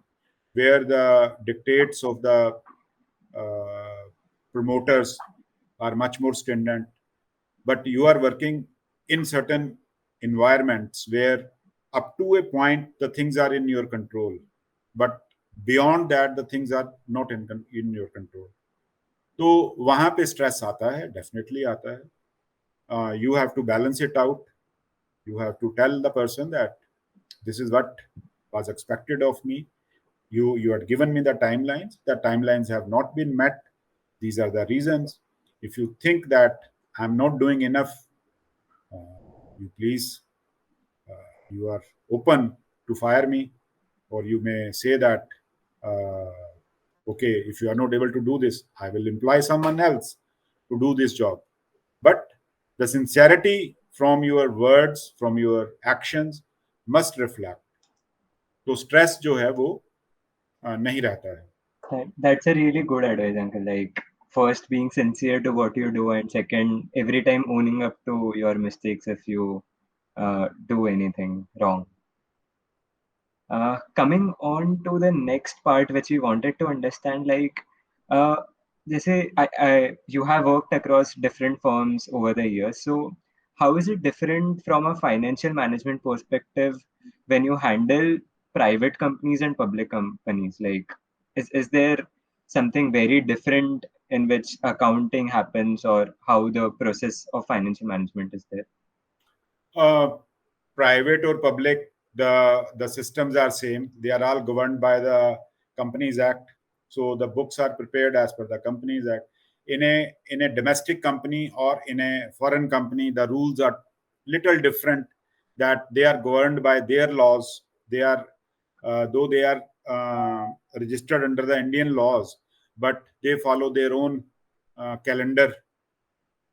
where the dictates of the promoters are much more stringent, but you are working in certain environments where up to a point the things are in your control, but beyond that the things are not in your control. तो वहां पे stress आता है, definitely आता है। You have to balance it out, you have to tell the person that this is what was expected of me. You had given me the timelines have not been met, these are the reasons. If you think that I'm not doing enough, you please, you are open to fire me, or you may say that, okay, if you are not able to do this, I will employ someone else to do this job. But the sincerity from your words, from your actions must reflect. तो stress जो है वो नहीं रहता है। That's a really good advice, uncle. Like, first being sincere to what you do, and second, every time owning up to your mistakes if you do anything wrong. Coming on to the next part, which we wanted to understand, like, uh, they say you have worked across different firms over the years. So, how is it different from a financial management perspective when you handle private companies and public companies? Like, is there something very different in which accounting happens, or how the process of financial management is there? Private or public, the systems are same. They are all governed by the Companies Act. So the books are prepared as per the Companies Act. In a domestic company or in a foreign company, the rules are little different. That they are governed by their laws. They are, though they are registered under the Indian laws, but they follow their own calendar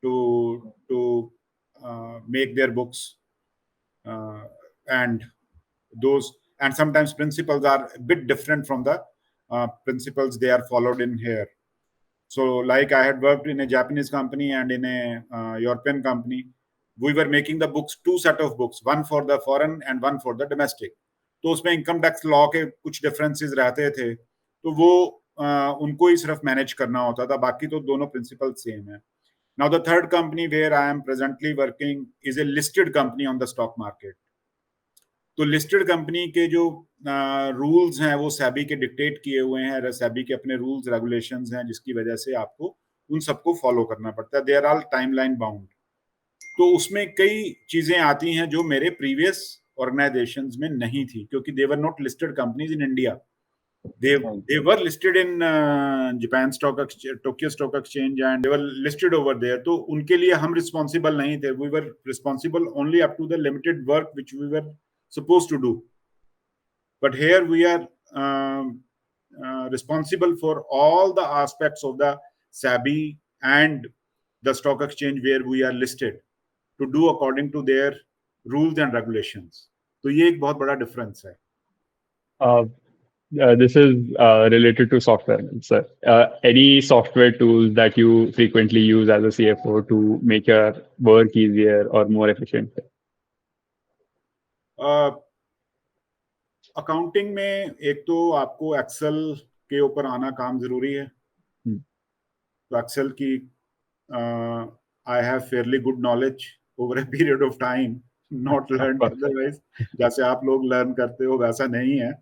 to make their books, and sometimes principles are a bit different from the principles they are followed in here. So, like I had worked in a Japanese company and in a European company, we were making the books, two set of books, one for the foreign and one for the domestic. तो उसमें income tax law के कुछ differences रहते थे, तो वो उनको ही सिर्फ मैनेज करना होता था, बाकी तो दोनों प्रिंसिपल सेम है. Now the third company where I am presently working is a listed company on the stock market. तो लिस्टेड कंपनी के जो रूल्स हैं वो सेबी के डिक्टेट किए हुए हैं, सेबी के अपने रूल्स रेगुलेशंस हैं, जिसकी वजह से आपको उन सबको फॉलो करना पड़ता है. They are all timeline bound. तो उसमें कई चीजें आती हैं जो मेरे प्रीवियस ऑर्गेनाइजेशंस में नहीं थी, क्योंकि they were not listed companies in India. They were listed in Japan Stock Exchange, Tokyo Stock Exchange, and they were listed over there. तो उनके लिए हम responsible नहीं थे. We were responsible only up to the limited work which we were supposed to do. But here we are responsible for all the aspects of the SEBI and the stock exchange where we are listed, to do according to their rules and regulations. तो ये एक बहुत बड़ा difference है. This is related to software, sir. Any software tools that you frequently use as a CFO to make your work easier or more efficient? Accounting में एक तो आपको एक्सेल के ऊपर आना काम जरूरी है. तो एक्सेल की I have fairly good knowledge over a period of time, not learn otherwise. जैसे आप लोग लर्न करते हो वैसा नहीं है.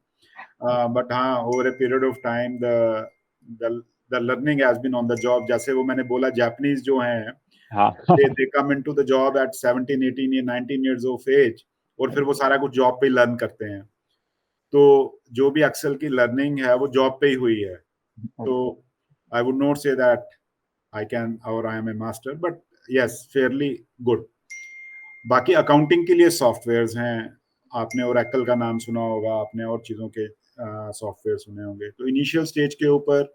बट हाँ, over a period of time the learning has been on the job. जैसे वो मैंने बोला, जापानीज जो हैं, they come into the job at 17, 18 या 19 years of age, और फिर वो सारा कुछ जॉब पे लर्न करते हैं. तो जो भी एक्सेल की लर्निंग है वो जॉब पे ही हुई है. तो I would not say that I can और I am a master, but yes, fairly good. बाकी अकाउंटिंग के लिए सॉफ्टवेयर्स हैं. आपने ओरेकल का नाम सुना होगा, आपने और चीज़ों के सॉफ्टवेयर सुने होंगे. तो इनिशियल स्टेज के ऊपर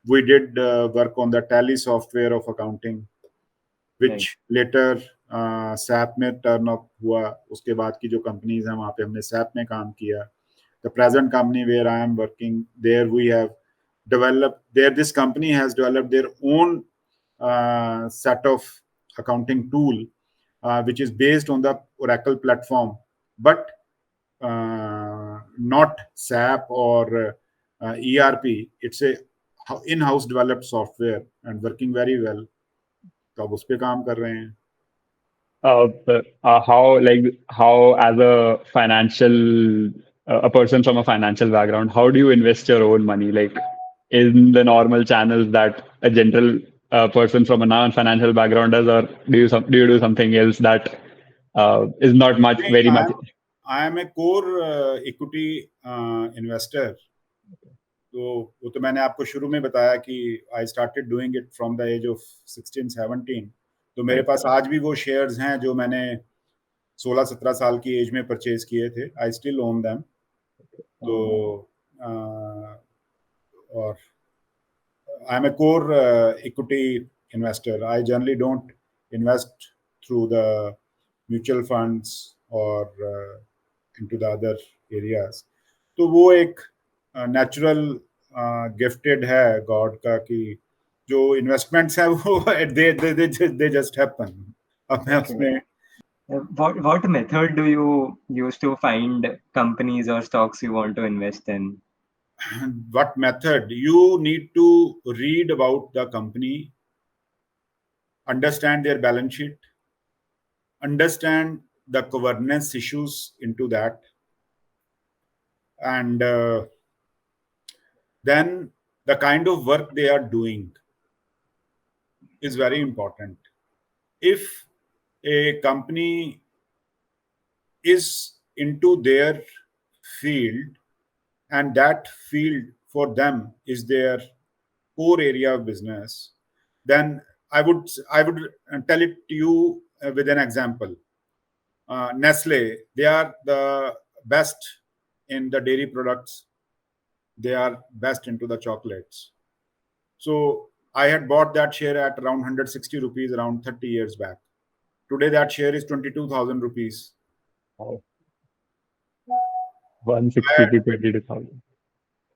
we did work on the tally software of accounting, which later SAP में टर्न अप हुआ. उसके बाद की जो कंपनीज हैं वहाँ पे हमने SAP में काम किया. The present company where I am working, there we have developed, this company has developed their own set of accounting tool, which is based on the Oracle platform, but not SAP or ERP. It's a in-house developed software and working very well. तो अब उस पे काम कर रहे हैं. How as a financial a person from a financial background, how do you invest your own money, like in the normal channels that a general person from a non-financial background does, or do you do something else that is not much very much? I am a core equity investor. तो वो तो मैंने आपको शुरू में बताया कि I started doing it from the age of 16-17. तो मेरे पास आज भी वो शेयर्स हैं जो मैंने 16-17 साल की एज में परचेज किए थे. I still own them. तो और I am a core equity investor. I generally don't invest through the mutual funds और इनटू द अदर एरियाज. तो वो एक नेचुरल गिफ्टेड है गॉड का कि जो इन्वेस्टमेंट्स हैं वो दे जस्ट हैपन. अब मैं उसमें what method do you use to find companies or stocks you want to invest in? What method? You need to read about the company, understand their balance sheet, understand the governance issues into that, and then the kind of work they are doing is very important. If a company is into their field and that field for them is their core area of business, then I would tell it to you with an example. Nestle, they are the best in the dairy products. They are best into the chocolates. So I had bought that share at around 160 rupees around 30 years back. Today that share is 22,000 rupees. Wow. 160 to 22,000.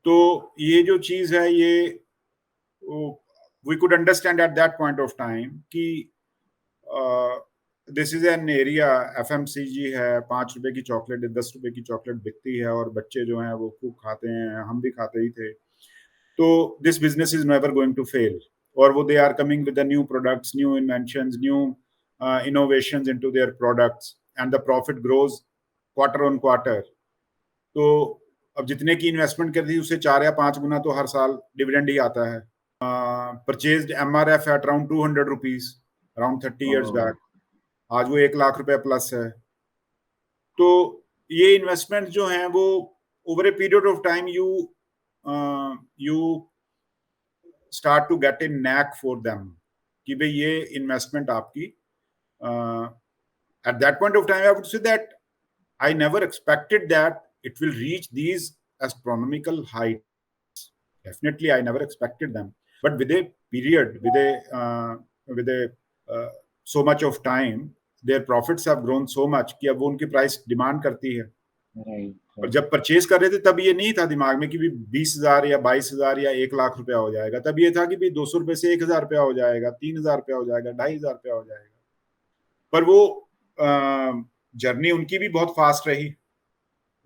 तो ये जो चीज है ये we could understand at that point of time कि this is an area FMCG है, 5 रुपए की चॉकलेट 10 रुपए की चॉकलेट बिकती है और बच्चे जो हैं वो खूब खाते हैं, हम भी खाते ही थे. तो this business is never going to fail. और वो they are coming with the new products, new inventions, new innovations into their products and the profit grows quarter on quarter. तो अब जितने की इन्वेस्टमेंट कर दी उससे 4 या 5 गुना तो हर साल डिविडेंड ही आता है. Purchased MRF at around 200 rupees around 30 years back. आज वो 1 लाख रुपए प्लस है. तो ये इन्वेस्टमेंट जो हैं वो over a period of time you start to get a knack for them कि भाई ये इन्वेस्टमेंट आपकी. At that point of time I would say that I never expected that it will reach these astronomical heights. Definitely I never expected them, but with a period, with a so much of time, their profits have grown so much कि अब वो उनकी price demand करती है. और जब purchase कर रहे थे तब ये नहीं था दिमाग में कि भी 20,000 या 22,000 या 1 लाख रुपया हो जाएगा. तब ये था कि भी 200 रुपए से 1,000 रुपया हो जाएगा, 3,000 रुपया हो जाएगा, 2,500 रुपया हो जाएगा. पर वो जर्नी उनकी भी बहुत फास्ट रही,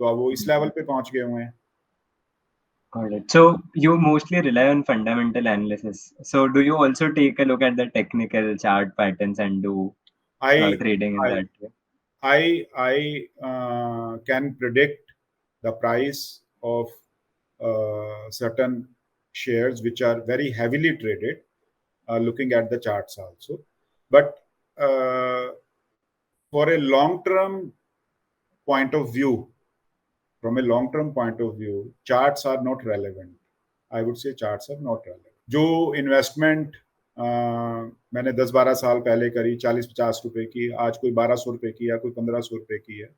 तो अब वो इस लेवल पे पहुंच गए हुए हैं. Got it. So you mostly rely on fundamental analysis. So do you also take a look at the technical chart patterns and do trading in that way? I can predict the price of certain shares which are very heavily traded, looking at the charts also. But for a long-term point of view, from a long-term point of view, charts are not relevant. I would say charts are not relevant. जो investment मैंने 10-12 साल पहले करी 40-50 रुपए की, आज कोई 1,200 रुपए की या कोई 1,500 रुपए की है,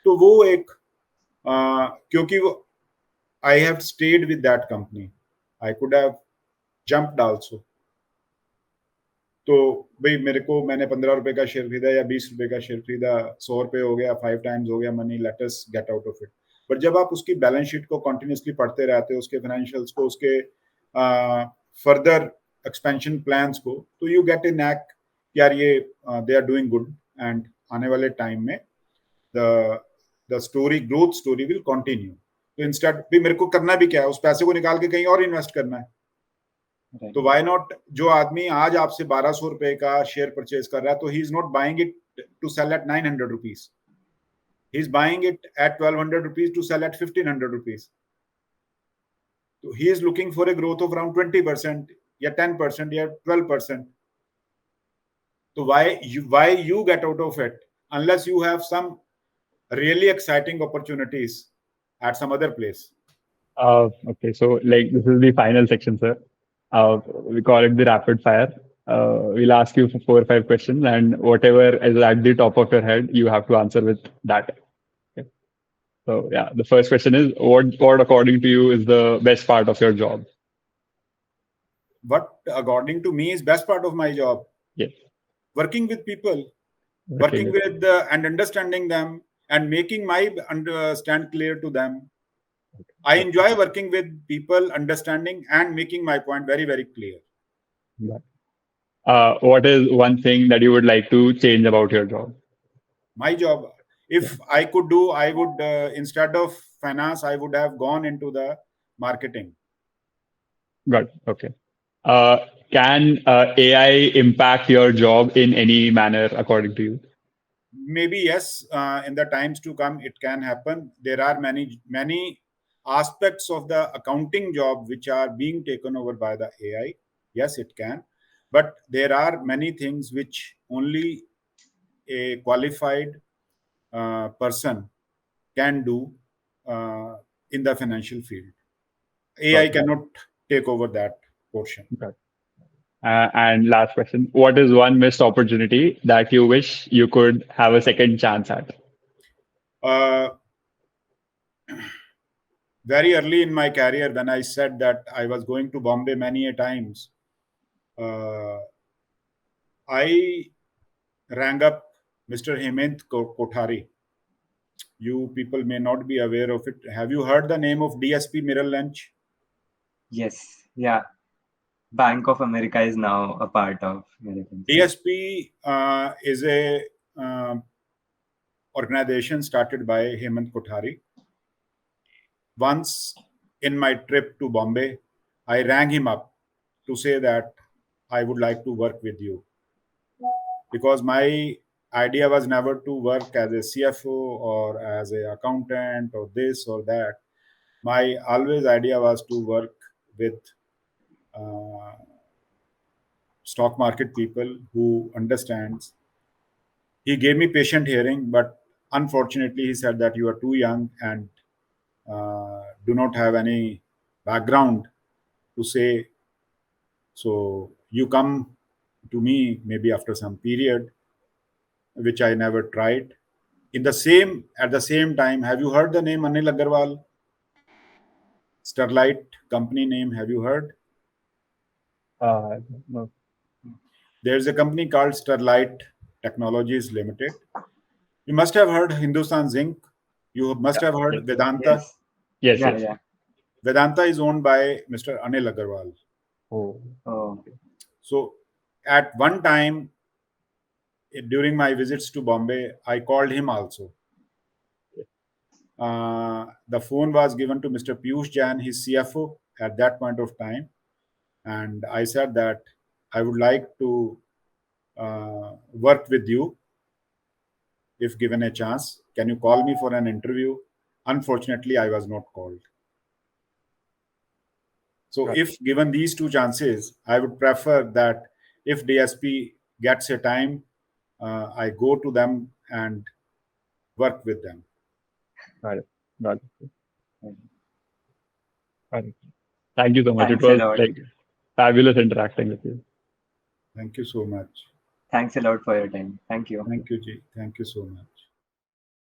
तो वो एक क्योंकि वो I have stayed with that company, I could have jumped also. तो भाई मेरे को मैंने 15 रुपए का शेयर खरीदा या 20 रुपए का शेयर खरीदा, 100 रुपए हो गया, 5 times हो गया money, let us get out of it. But जब आप उसकी बैलेंस शीट को कंटिन्यूसली पढ़ते रहते हो, उसके फाइनेंशियल्स को, उसके फर्दर एक्सपेंशन प्लान्स को, तो यू गेट ए नैक यार ये they are doing good and आने वाले टाइम में the story, growth story will continue. तो इंस्टेड भी मेरे को करना भी क्या है, उस पैसे को निकाल के कहीं और इन्वेस्ट करना है. तो वाई नॉट, जो आदमी आज आपसे 1,200 रुपए का शेयर परचेज कर रहा है, तो he is not buying it to sell at 900 rupees, he is buying it at 1,200 rupees to sell at 1,500 rupees. तो he is looking for a growth of around 20% या 10% या 12%. तो why you get out of it unless you have some really exciting opportunities at some other place. Okay, so like this is the final section, sir. We call it the rapid fire. We'll ask you for 4 or 5 questions, and whatever is at the top of your head, you have to answer with that. Okay. So yeah, the first question is, what according to you is the best part of your job? What according to me is best part of my job? Yes. Working with people, working with and understanding them and making my understand clear to them. I enjoy working with people, understanding and making my point very, very clear. What is one thing that you would like to change about your job? My job, if I could do, I would instead of finance, I would have gone into the marketing. Good. Okay. Can AI impact your job in any manner according to you? Maybe yes. In the times to come, it can happen. There are many aspects of the accounting job which are being taken over by the AI. Yes, it can. But there are many things which only a qualified person can do in the financial field. AI cannot take over that portion. Okay. And last question, what is one missed opportunity that you wish you could have a second chance at? Very early in my career, when I said that I was going to Bombay many a times, I rang up Mr. Hemant Kothari. You people may not be aware of it. Have you heard the name of DSP Merrill Lynch? Yes. Yeah. Bank of America is now a part of American. DSP is a organization started by Hemant Kothari. Once in my trip to Bombay, I rang him up to say that I would like to work with you, because my idea was never to work as a CFO or as an accountant or this or that. My always idea was to work with uh, stock market people who understands. He gave me patient hearing, but unfortunately he said that you are too young and do not have any background to say, so you come to me maybe after some period, which I never tried. At the same time, have you heard the name Anil Agarwal? Sterlite company name, have you heard? No. There's a company called Sterlite Technologies Limited. You must have heard Hindustan Zinc. You must have Yes. heard Vedanta. Yes. Yes. Yeah. Yes. Yeah. Vedanta is owned by Mr. Anil Agarwal. Oh. Oh. So at one time during my visits to Bombay, I called him also. The phone was given to Mr. Piyush Jain, his CFO at that point of time. And I said that I would like to work with you if given a chance. Can you call me for an interview? Unfortunately, I was not called. So Right. if given these two chances, I would prefer that if DSP gets a time, I go to them and work with them. Got it. Got it. Got it. Thank you so much. It Thanks a was lot. like fabulous interacting with you. Thank you so much. Thanks a lot for your time. Thank you. Thank you, Ji. Thank you so much.